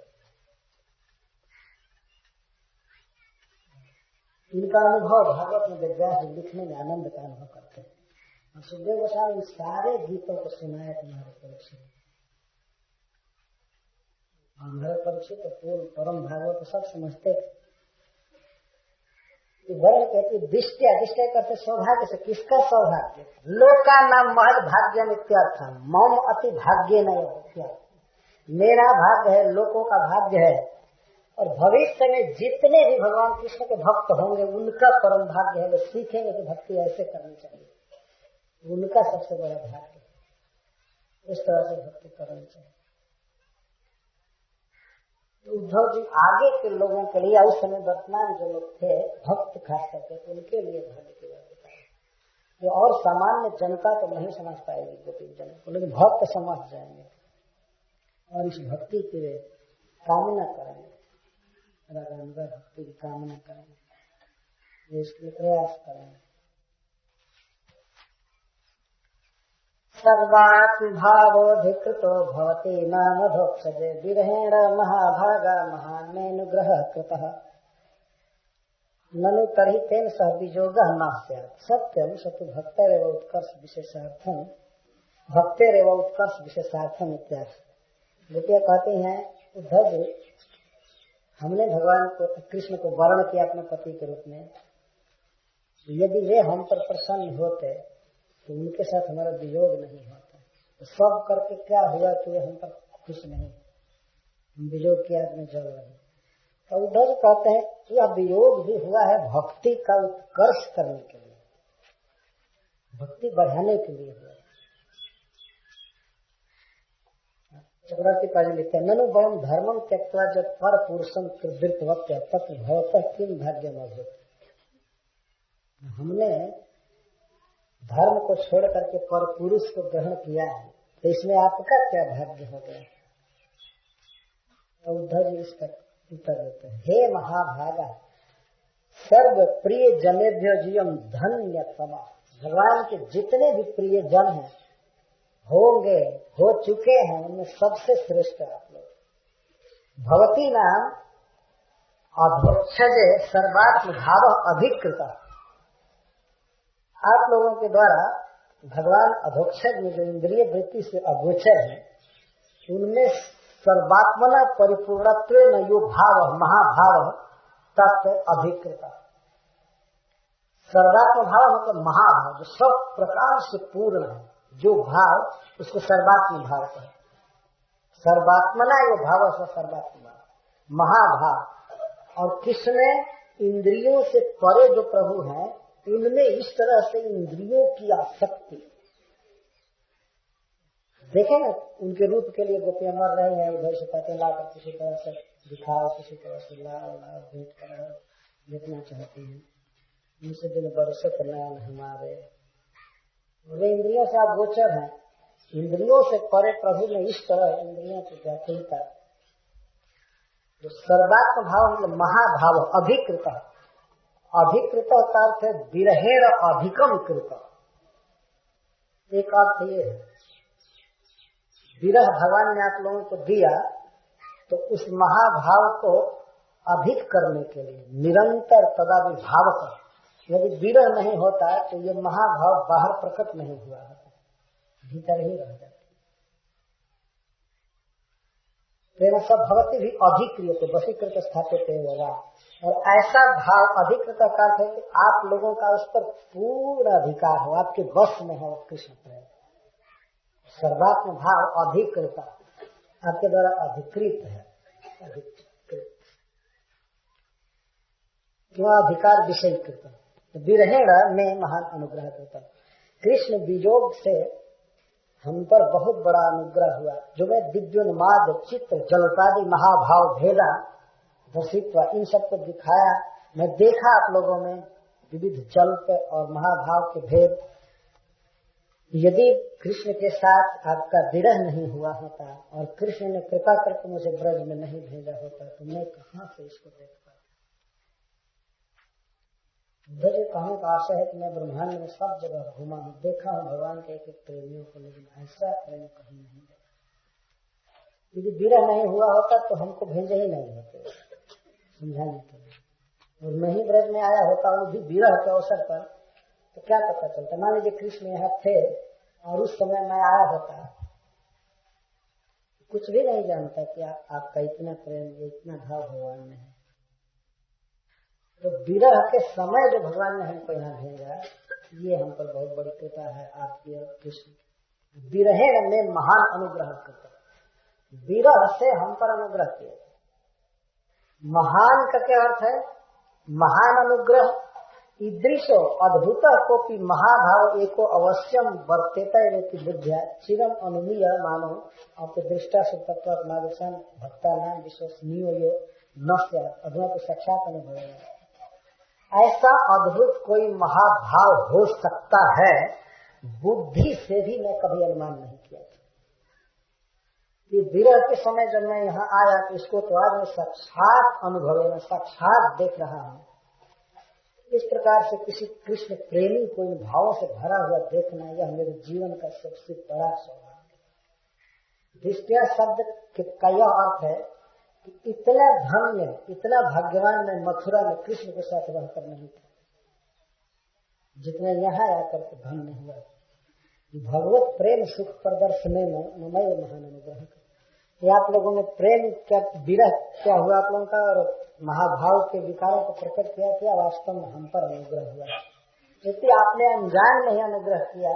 इनका अनुभव भागवत में व्यास लिखने में आनंद का अनुभव करते हैं। और सुखदेव गोस्वामी इन सारे गीतों को सुनाए तुम्हारे परीक्षित, हमारे परीक्षित तो पूर्ण परम भागवत सब समझते थे। वर्ण कहती दिष्टिया, दिष्टिया करते सौभाग्य से। किसका सौभाग्य? लोका नाम महद भाग्य नित्यर्थ, मम अति भाग्य नहीं, मेरा भाग्य है, लोगों का भाग्य है। और भविष्य में जितने भी भगवान कृष्ण के भक्त होंगे उनका परम भाग्य है। वे सीखेंगे कि भक्ति ऐसे करनी चाहिए, उनका सबसे बड़ा भाग्य है। इस तरह से भक्ति करनी चाहिए। उद्धव जी आगे के लोगों के लिए, उस समय वर्तमान जो लोग थे भक्त खास करके, उनके लिए भाग्य की बात बताई। जो और सामान्य जनता तो नहीं समझ पाएगी गोपी जन को, लेकिन भक्त समझ जाएंगे और इस भक्ति की वे कामना करेंगे, भक्ति की कामना करेंगे, इसके लिए प्रयास करेंगे। सर्वात्मभावोऽधिकृतो भवति नामधोक्षजे विरहेण महाभागा महान्मेनुग्रह कृतः ननु तर्हि तेन सह वियोगः न स्यात्। सत्यं सतु भक्तेरेव उत्कर्ष विशेषार्थम, भक्तेरेव उत्कर्ष विशेषार्थम इत्यादि। गोपियां कहती हैं, उद्धव जी हमने भगवान को, कृष्ण को वर्ण किया अपने पति के रूप में, यदि वे हम पर प्रसन्न होते तो उनके साथ हमारा वियोग नहीं होता। तो सब करके क्या हुआ कि वे हम पर खुश नहीं, हम वियोग किया में जल रहे। तो उद्धव कहते हैं कि यह वियोग भी हुआ है भक्ति का उत्कर्ष करने के लिए, भक्ति बढ़ाने के लिए हुआ। चक्रवर्ती पाजी लिखते हैं, ननु वयम धर्मम त्यक्त्वा जब पर पुरुषम कृतवत्य तत् भवतः किम भाग्यम अभूत्। हमने धर्म को छोड़ करके पर पुरुष को ग्रहण किया है, तो इसमें आपका क्या भाग्य हो गया। तो उद्धव जी इसका उत्तर देते हैं, हे महाभागा सर्व प्रिय जनेभ्यो जीवम धन्यतम। भगवान के जितने भी प्रिय जन हैं, होंगे, हो चुके हैं, उनमें सबसे श्रेष्ठ आप लोग। भवती नाम अधोक्षजे सर्वात्म भाव अभिकृत। आप लोगों के द्वारा भगवान अधोक्षज में जो इंद्रिय वृत्ति से अगोचर है, उनमें सर्वात्मना परिपूर्णत्व न यो भाव महाभाव तत्व अभिकृत। सर्वात्म भाव मतलब महाभाव, जो सब प्रकार से पूर्ण है, जो भाव उसको सर्वात्म भाव है। सर्वात्मना ये भाव स्व सर्वात्मा महाभाव। और किसने इंद्रियों से परे जो प्रभु हैं उनमें इस तरह से इंद्रियों की आसक्ति। देखे ना उनके रूप के लिए गोपियां मर रही हैं, उधर से कहते लाकर किसी तरह से दिखाओ, किसी तरह से लाओ भेंट करो, जितना चाहती हैं। उनसे दिन बरसे पर नयन हमारे, वे इंद्रियों से आप गोचर हैं। इंद्रियों से परे प्रभु ने इस तरह इंद्रियों की व्याकुलता। जो सर्वात्म भाव मतलब महाभाव अभिकृत, अभिकृत का अर्थ है विरहेण अधिकम कृत। एक अर्थ ये है विरह भगवान ने आप लोगों को दिया तो उस महाभाव को अधिक करने के लिए निरंतर तदा विभाव कर। यदि विरह नहीं होता तो ये महाभाव बाहर प्रकट नहीं हुआ होता, भीतर ही रह जाता। प्रेम सब भगवती भी अधिकृत वशीकृत स्थापित होगा। और ऐसा भाव अधिकृत का अर्थ है कि आप लोगों का उस पर पूर्ण अधिकार हो, आपके वश में हो कृष्ण प्रेम। सर्वात्म भाव अधिकृत, आपके द्वारा अधिकृत है। अधिकृत क्यों? अधिकार विषयकृत। विरहेण में महान अनुग्रह करता। कृष्ण वियोग से हम पर बहुत बड़ा अनुग्रह हुआ, जो मैं दिव्योन्माद चित्र जलतादि महाभाव भेदा दर्शित्व इन सबको दिखाया। मैं देखा आप लोगों में विविध जल्प और महाभाव के भेद। यदि कृष्ण के साथ आपका विरह नहीं हुआ होता और कृष्ण ने कृपा करके मुझे ब्रज में नहीं भेजा होता तो मैं कहाँ से इसको देख पाता। मुझे कहने का आशा है कि मैं ब्रह्मांड में सब जगह घूमा हूँ, देखा हूँ भगवान के एक प्रेमियों को, लेकिन ऐसा प्रेम कहीं नहीं देखा। यदि विरह नहीं हुआ होता तो हमको भेजे ही नहीं होते समझाने के लिए। और मैं ही ब्रज में आया होता वो भी विरह के अवसर पर, तो क्या पता चलता। मान लीजिए कृष्ण यहाँ थे और उस समय मैं आया होता, कुछ भी नहीं जानता कि आपका इतना प्रेम, इतना भाव भगवान में है। तो विरह के समय जो भगवान ने हमको यहाँ भेजा, ये हम पर बहुत बड़ी कृपा है आपकी और कृष्ण। विरहेण में महान अनुग्रह करता, विरह से हम पर अनुग्रह किया। महान का क्या अर्थ है? महान अनुग्रह ईदृशो अद्भुत कोपी महाभाव एको अवश्यम वर्तेता बुद्धिया चिरम अनुमीय मानो आपके दृष्टा से तत्वात्मादर्शन भक्ता नाम विश्वसनीय यो न अधुना तो साक्षात अनुभव है। ऐसा अद्भुत कोई महाभाव हो सकता है, बुद्धि से भी मैं कभी अनुमान नहीं किया था। ये विरह के समय जब मैं यहाँ आया तो इसको तो आज मैं साक्षात अनुभव है, मैं साक्षात देख रहा हूँ। इस प्रकार से किसी कृष्ण प्रेमी को इन भावों से भरा हुआ देखना, यह मेरे जीवन का सबसे बड़ा सौभाग्य है। दृष्टिया शब्द का यह अर्थ है कि इतना धन्य, इतना भाग्यवान मैं मथुरा में कृष्ण के साथ रहकर नहीं था, जितना यहाँ आकर के धन्य हुआ। भगवत प्रेम सुख प्रदर्शने में ममय महान अनुग्रह। ये आप लोगों ने प्रेम क्या, विरह क्या हुआ आप लोगों का, और महाभाव के विकारों को प्रकट किया, वास्तव में हम पर अनुग्रह हुआ। यदि आपने अनजान नहीं अनुग्रह किया,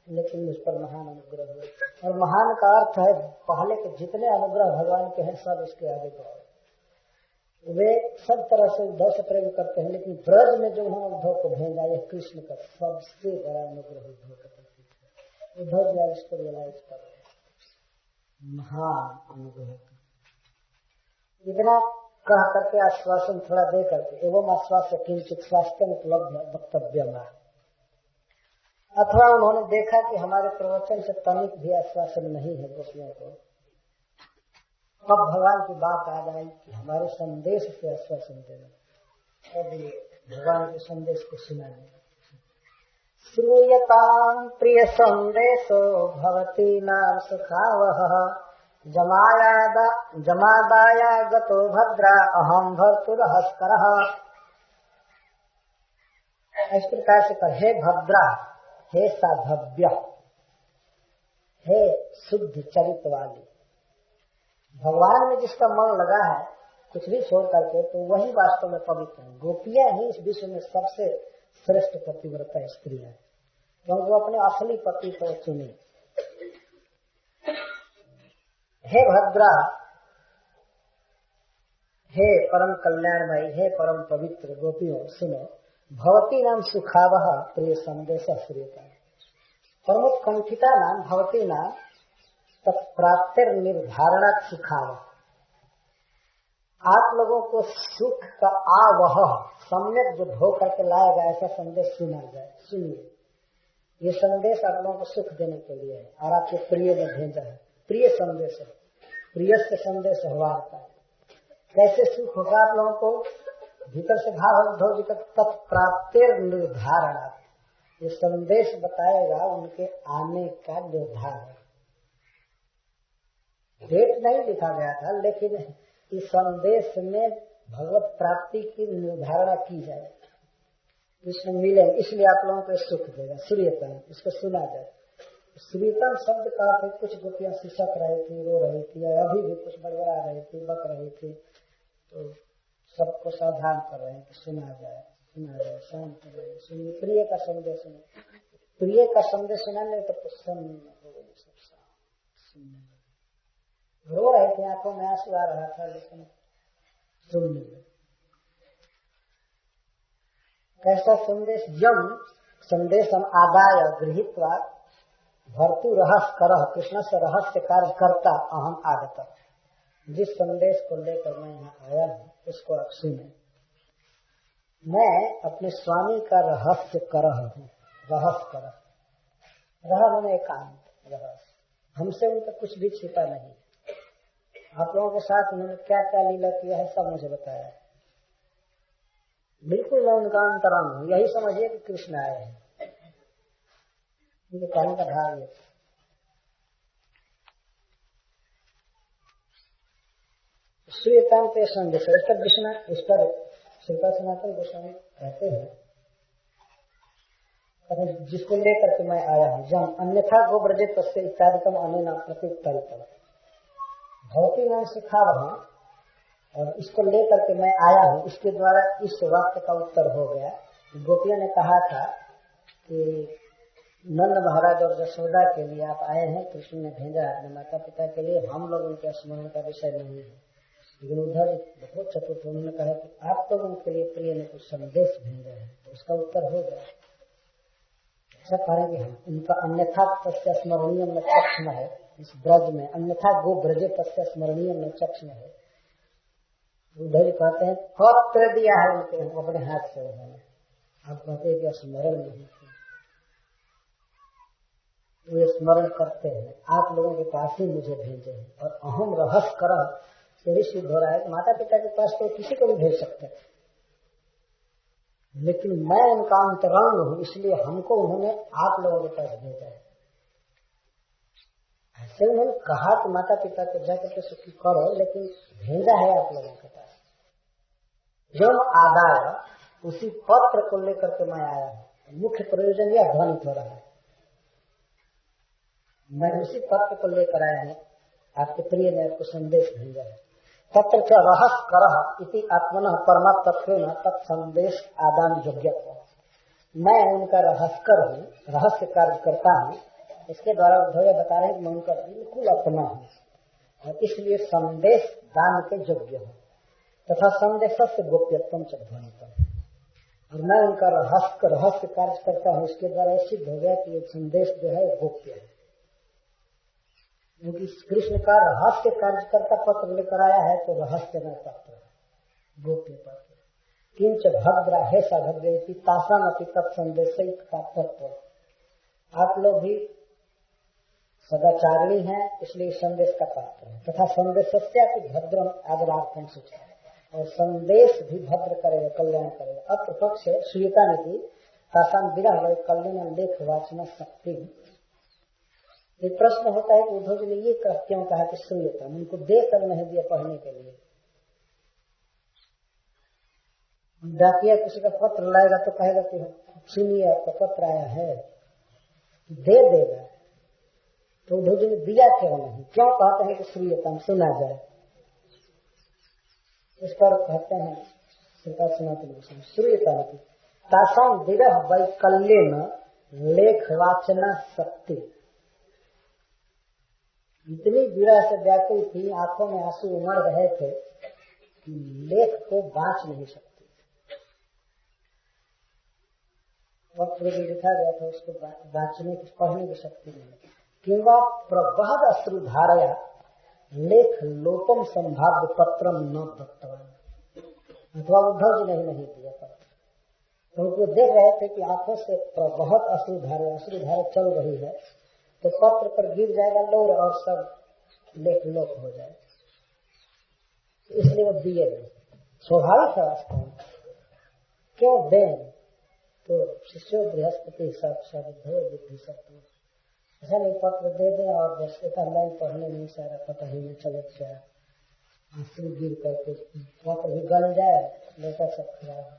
लेकिन मुझ पर महान अनुग्रह हुआ। और महान का अर्थ है पहले के जितने अनुग्रह भगवान के हैं सब इसके आगे गए। वे सब तरह से उद्धव से प्रेम करते हैं, लेकिन ब्रज में जो उन्होंने उद्धव को भेजा, यह कृष्ण का सबसे बड़ा अनुग्रह उद्धव का प्रतीक है। उद्धव जी इसको रियलाइज कर रहे हैं, महान अनुग्रह। इतना कह करके आश्वासन थोड़ा दे करके एवं आश्वासन किंचित स्वास्थ्य उपलब्ध वक्तव्य में, अथवा उन्होंने देखा कि हमारे प्रवचन से तनिक भी आश्वासन नहीं है गोपियों को, तब भगवान की बात आ जाए कि हमारे संदेश से आश्वासन देना, तब भगवान के संदेश को सुनाने। श्रूयतां प्रिय संदेशो भवती नाम सुखावह जमादाया गतो भद्रा अहम भर्तुरहस्करः। इस प्रकार से कर, हे भद्रा, हे साधव्य, हे शुद्ध चरित्र वाली। भगवान में जिसका मन लगा है कुछ भी छोड़ करके, तो वही वास्तव में पवित्र है। गोपियां ही इस विश्व में सबसे श्रेष्ठ पतिव्रता स्त्री है, क्योंकि वो अपने असली पति को चुनी। हे भद्रा, हे परम कल्याणमयी, हे परम पवित्र गोपियों सुनो, भवती नाम सुखावह प्रिय संदेश श्रूयते। प्रमुत्कंठिता नाम भवती नाम तत्प्राप्तिर निर्धारणात् सुखावह। आप लोगों को सुख का आवह सम्यक जो धो करके लाया गया ऐसा संदेश सुना जाए। सुनिए, ये संदेश आप लोगों को सुख देने के लिए है और आपके प्रिय ने भेजा है। प्रिय संदेश है, प्रिय से संदेश होता है। कैसे सुख होगा आप लोगों को? भीतर से भाव धो तत्प्राप्तिर निर्धारणा, ये संदेश बताएगा उनके आने का निर्धार है। डेट नहीं लिखा गया था, लेकिन इस संदेश में भगवत प्राप्ति की निर्धारणा की जाए, कृष्ण मिले, इसलिए आप लोगों को सुख देगा। श्रूयतम, इसको सुना जाए। श्रूयतम शब्द का अर्थ कुछ गोपियां सिसक रही थी, रो रही थी, अभी भी कुछ बड़बड़ा रही थी, बक रही थी, तो सबको सावधान कर रहे हैं कि सुना जाए, सुना जाए, शांत रहे, सुनिए। प्रिय का संदेश सुने, प्रिय का संदेश सुनाने तो प्रसन्न हो गए सब, सुनने रो रहे थे, आंखों में आंसू आ रहा था, लेकिन सुनने में कैसा संदेश? यम संदेशम आदाय गृहीत्वा भर्तु रहस्य करह कृष्ण से रहस्य कार्य करता अहम आगत। जिस संदेश को लेकर मैं यहाँ आया हूँ उसको आप सुने। मैं अपने स्वामी का रहस्य करह हूँ। रहस्य करह, रह मैंने एकांत रहस्य, हमसे उनका कुछ भी छिपा नहीं। आप लोगों के साथ उन्होंने क्या क्या लीला किया है सब मुझे बताया है। बिल्कुल मैं उनका अंतरंग हूँ, यही समझिए कि कृष्ण आए हैं। उनके कहने का भाव ये। श्रीकांत संदेश इस पर श्रीका सनातन गोस्वामी कहते हैं, जिसको लेकर के मैं आया हूँ। जब अन्यथा गोब्रजे तस्य इत्यादिकम अनेन प्रत्युत्तरितम भवती नाम सिखा रहा हूँ, और इसको लेकर के मैं आया हूँ, इसके द्वारा इस वाक्य का उत्तर हो गया। गोपियों ने कहा था कि नंद महाराज और यशोदा के लिए आप आए हैं, कृष्ण ने भेजा अपने माता पिता के लिए, हम लोग उनके स्मरण का विषय नहीं है। लेकिन उधर बहुत चतुर्थ, उन्होंने कहा कि आप लोग उनके लिए प्रिय ने कुछ संदेश भेजा है, तो उसका उत्तर हो गया। ऐसा करेंगे हम, उनका अन्यथा तस्य स्मरणीय में चक्ष में है, इस ब्रज में अन्यथा गो ब्रजे तस्य स्मरणीय में चक्ष में है। उधर कहते हैं पत्र दिया है उनके अपने हाथ से, उन्होंने आप कहते हैं स्मरण नहीं, तो ये स्मरण करते हैं आप लोगों के पास ही मुझे भेजे हैं। और अहम रहस्य करह यही सिद्ध हो रहा है। माता पिता के पास तो किसी को भी भेज सकते हैं, लेकिन मैं उनका अंतरंग हूँ, इसलिए हमको उन्होंने आप लोगों के पास भेजा है। ऐसे उन्होंने कहा कि माता पिता को जाकर के सुखी करो, लेकिन भेजा है आप लोगों के पास। जब आदाय उसी पत्र को लेकर के मैं आया हूँ। मुख्य प्रयोजन यह ध्वनित हो रहा है, मैं उसी पत्र को लेकर आया हूँ, आपके प्रिय ने आपको संदेश भेजा है। तत्र च रहस्य करह इति आत्मनः परमात्मत्वेन तत्संदेश आदान योग्यत्व। मैं उनका रहस्कर हूँ, रहस्य कार्य करता हूँ। इसके द्वारा उद्धव बता रहे हैं कि मैं उनका बिल्कुल अपना हूँ, और इसलिए संदेश दान के योग्य हूँ। तथा संदेश से गोप्यत्व च ध्वनितम, और मैं उनका रहस्य कार्य करता हूँ। इसके द्वारा सिद्ध हो गया कि ये संदेश जो है गोप्य है, क्योंकि कृष्ण का रहस्य कार्यकर्ता पत्र लेकर आया है, तो रहस्य न पत्र, गोप्य पत्र। किंच भद्रा है सा भद्रे तासाम अपि तत्संदेश का तत्व। आप लोग भी सदाचारिणी हैं, इसलिए संदेश का पात्र है। तथा संदेशस्यापि भद्रम आदरार्थम सूचना, और संदेश भी भद्र करेगा, कल्याण करेगा। अत्र पक्ष श्रीता ने की तासाम विरह कल्याण लेख वाचना शक्ति। एक प्रश्न होता है कि उद्धव जी ने ये क्यों कहा कि श्रूयता, उनको देकर नहीं दिया पढ़ने के लिए। डाकिया किसी का पत्र लाएगा तो कहेगा कि सुनिए आपका पत्र आया है, दे देगा। तो उद्धव जी ने दिया क्यों नहीं, क्यों कहते हैं कि श्रूयता सुना जाए। इस पर कहते हैं श्रूयता की तासाम विरह वैकल्येन लेख वाचना शक्ति। इतनी विरह से व्याकुल थी, आंखों में आंसू उमड़ रहे थे कि लेख को बाँच नहीं सकती। वक्त में लिखा गया था उसको बाँचने की, पढ़ने की शक्ति नहीं। किंवा प्रबहद अश्रुधारया लेख लोपम संभाव्य पत्रम न दत्तवान, अथवा उद्धव जी नहीं दिया पत्र, क्योंकि वो देख रहे थे कि आंखों से प्रबहद अश्रुधारा चल रही है, तो पत्र पर गिर जाएगा लोर और सब लेख लोप हो जाए, इसलिए वो दिए नहीं। स्वाभाविक है वास्तव में, क्यों दें? तो शिष्यो बृहस्पति सब बुद्धि सब, ऐसा नहीं पत्र दे दें और बस एक लाइन पढ़ने में सारा पता ही नहीं चले जाए, आंसू गिर करके पत्र भी गल जाए, लेकर सब खराब हो।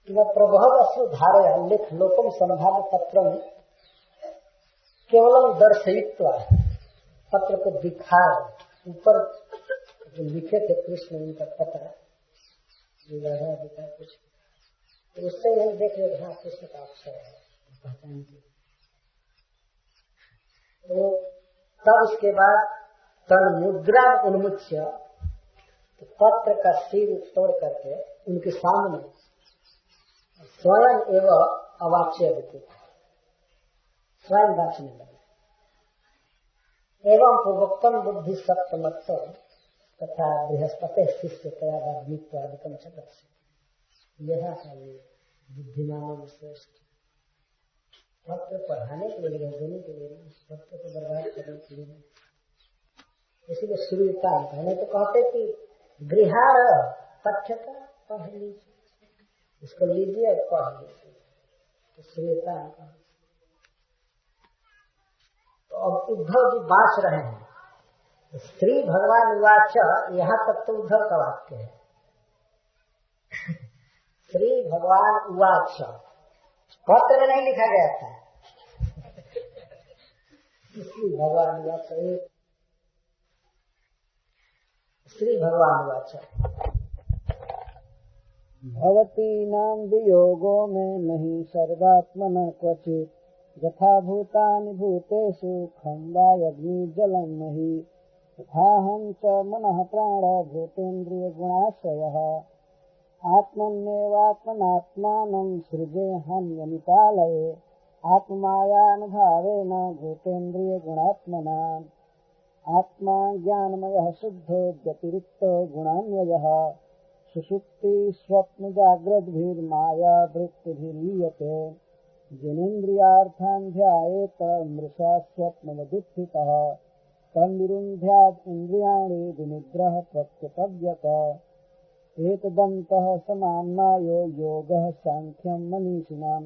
कि प्रबहद अश्रुधारया लेख लोकम संभाव्य पत्र में केवलम दर्शयित्वा, पत्र को दिखाए, ऊपर जो लिखे थे कृष्ण उनका पत्र कुछ, तो उससे नहीं देख रहे हाँ कृष्ण का अक्षर है पहचान की। तो तब उसके बाद तन मुद्रा उन्मुच्य, तो पत्र का सिर तोड़ करके उनके सामने स्वयं एवं अवाच्य व्यक्ति स्वयं बाँचने लगे। एवं पूर्वोक्तम बुद्धि सप्तमत्व तथा बृहस्पति शिष्य तयादिकम जगत से, यह बुद्धिमान श्रेष्ठ पत्र पढ़ाने के लिए, देने के लिए, पत्र को बर्बाद करने के लिए। इसीलिए श्रीता कहने तो कहते कि गृहार पठ्यता पढ़ लीजिए, इसको लीजिए और पढ़ लीजिए, तो श्रीता। तो अब उद्धव जी बाँच रहे हैं, श्री भगवान उवाच, यहाँ तक तो उद्धव का वाक्य है। श्री भगवान उवाच पत्र में नहीं लिखा गया था, श्री भगवान उवाच, श्री भगवान उवाच भवतीनां वियोगो में नहीं सर्वात्मन क्वचित् यथा भूतानि भूतेषु खं वायग्नि जलं महि तथाहं च मनः प्राण भूतेन्द्रिय गुणाश्रयः आत्मन्येवात्मनात्मानं सृजेऽहन्यनुपालये आत्मायानुभावेन भूतेन्द्रिय गुणात्मना आत्मा ज्ञानमयः शुद्धो व्यतिरिक्तो गुणान्वयः सुषुप्ति स्वप्न जाग्रद्भिर्माया वृत्तिभिर्लीयते जनेन्द्रियार्थान् ध्यायेत मृषा स्वप्नवदुत्थितः तन्निरुन्ध्यात् इन्द्रियाणि विनिद्रः प्रत्यपद्यत एतदन्तः समाम्नायो योगः सांख्यं मनीषिणां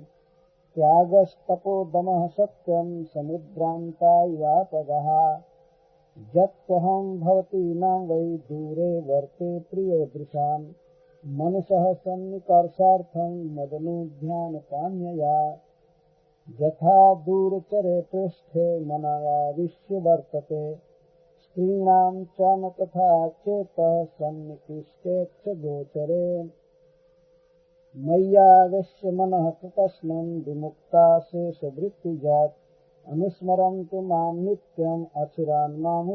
त्यागस्तपोदमः सत्यं समुद्रान्ता इवापगः यत्त्वहं भवतीनां वै दूरे वर्ते प्रियोदृशां मनसः सन्निकर्षार्थं मदनुध्यानपान्यया यथा दूरचरे पृष्ठे मनायाविश्य वर्तते स्त्रीणां च न तथा चेतः सन्निकृष्टेच्छ गोचरे मय्यावेश्य मनः तस्मिन् विमुक्ता शेषवृत्तिजात् अनुस्मरन्तु मां नित्यम् अचिरान् माम्